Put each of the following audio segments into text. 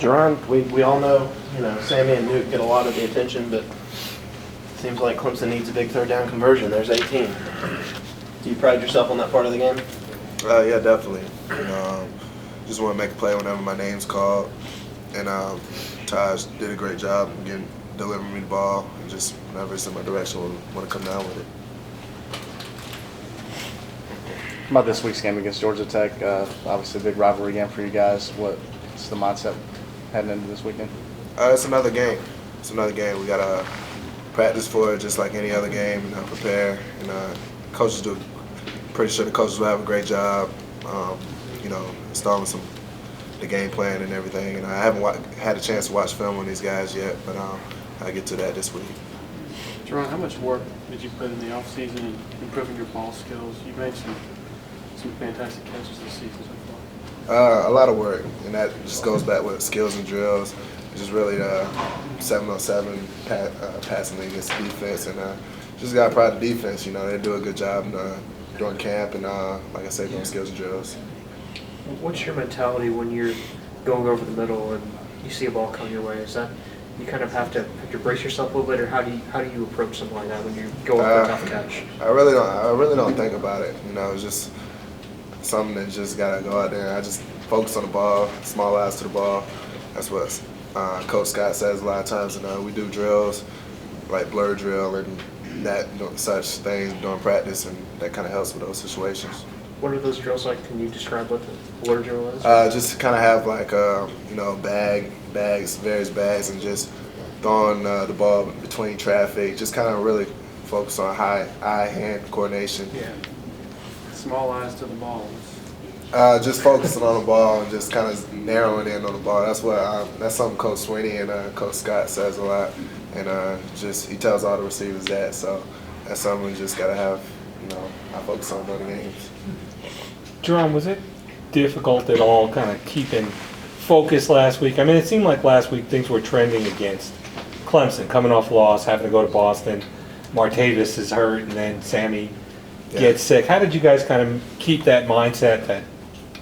Jaron, we all know, Sammy and Nuke get a lot of the attention, but it seems like Clemson needs a big third down conversion. There's 18. Do you pride yourself on that part of the game? Yeah, definitely. Just want to make a play whenever my name's called. And Taj did a great job delivering me the ball. And just whenever it's in my direction, want to come down with it. About this week's game against Georgia Tech, obviously a big rivalry game for you guys. What's the mindset heading into this weekend? It's another game. It's another game. We got to practice for it just like any other game and prepare. And coaches do. Pretty sure the coaches will have a great job, installing the game plan and everything. And I haven't had a chance to watch film on these guys yet, but I'll get to that this week. Jaron, how much work did you put in the offseason in improving your ball skills? You made some fantastic catches this season so far. A lot of work, and that just goes back with skills and drills. It's just really 7-on-7 passing against defense, and just got to pride the defense. They do a good job during camp, and like I said, doing skills and drills. What's your mentality when you're going over the middle and you see a ball come your way? Is that you kind of have to brace yourself a little bit, or how do you approach something like that when you go up for a tough catch? I really don't think about it. It's just something that just gotta go out there. I just focus on the ball, small eyes to the ball. That's what Coach Scott says a lot of times, and we do drills like blur drill and such things during practice, and that kind of helps with those situations. What are those drills like? Can you describe what the blur drill is? Just kind of have like various bags, and just throwing the ball between traffic. Just kind of really focus on eye-hand coordination. Yeah. Small eyes to the balls. Just focusing on the ball and just kind of narrowing in on the ball. That's something Coach Sweeney and Coach Scott says a lot, and he tells all the receivers that. So that's something we just gotta have. I focus on during the games. Jaron, was it difficult at all kind of keeping focus last week? I mean, it seemed like last week things were trending against Clemson, coming off loss, having to go to Boston. Martavis is hurt, and then Sammy gets sick. How did you guys kind of keep that mindset that,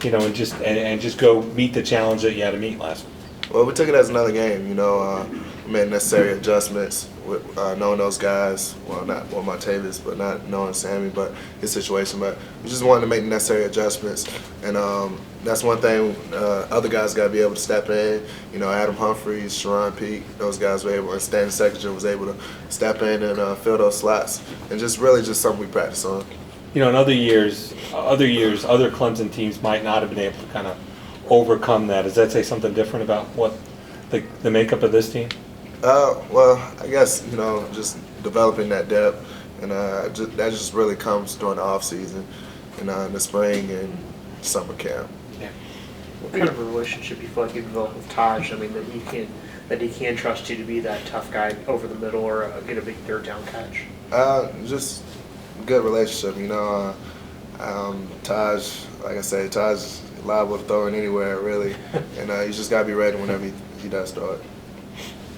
and just go meet the challenge that you had to meet last week? Well, we took it as another game. We made necessary adjustments with knowing those guys. Well, not Martavis, but not knowing Sammy, but his situation. But we just wanted to make the necessary adjustments, and that's one thing. Other guys got to be able to step in. Adam Humphries, Sharon Peake, those guys were able, and Stanley Secretary was able to step in and fill those slots, and just something we practice on. In other years, other Clemson teams might not have been able to kind of overcome that. Does that say something different about what the makeup of this team? Well, I guess, just developing that depth, and that just really comes during the off season, and in the spring and summer camp. Yeah. What kind of a relationship you feel like you've developed with Taj? I mean, that he can trust you to be that tough guy over the middle or get a big third down catch? Just good relationship, Taj, like I say, Taj is liable to throw it anywhere, really, and you just gotta be ready whenever he does throw it.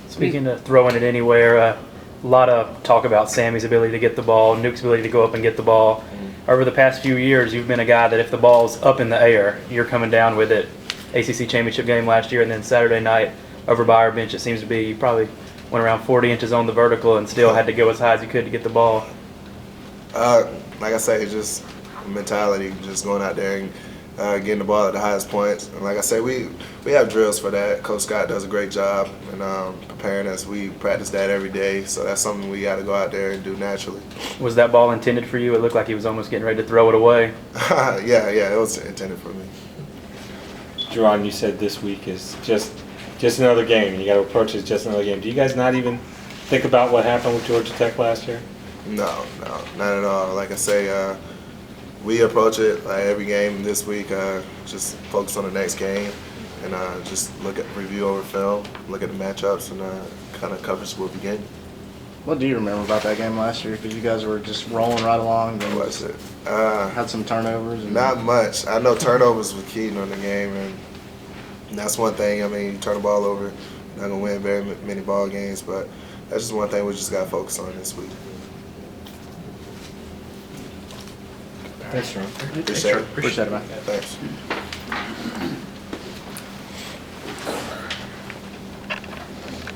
Speaking of throwing it anywhere, a lot of talk about Sammy's ability to get the ball, Nuke's ability to go up and get the ball. Over the past few years, you've been a guy that if the ball's up in the air, you're coming down with it. ACC championship game last year, and then Saturday night over by our bench, it seems to be you probably went around 40 inches on the vertical and still had to go as high as you could to get the ball. Like I say, just mentality, just going out there and getting the ball at the highest points. And like I say, we have drills for that. Coach Scott does a great job in preparing us. We practice that every day, so that's something we got to go out there and do naturally. Was that ball intended for you? It looked like he was almost getting ready to throw it away. Yeah, it was intended for me. Jaron, you said this week is just another game, and you got to approach it as just another game. Do you guys not even think about what happened with Georgia Tech last year? No, not at all. Like I say, we approach it like every game this week, just focus on the next game, and just review over film, look at the matchups, and kind of coverage will begin. What do you remember about that game last year? Because you guys were just rolling right along. What was it? Had some turnovers. Not much. I know turnovers was key during the game, and that's one thing. I mean, you turn the ball over, you're not gonna win very many ball games, but that's just one thing we just got to focus on this week. Thanks, Ron. Appreciate it. Appreciate it, man. Thanks.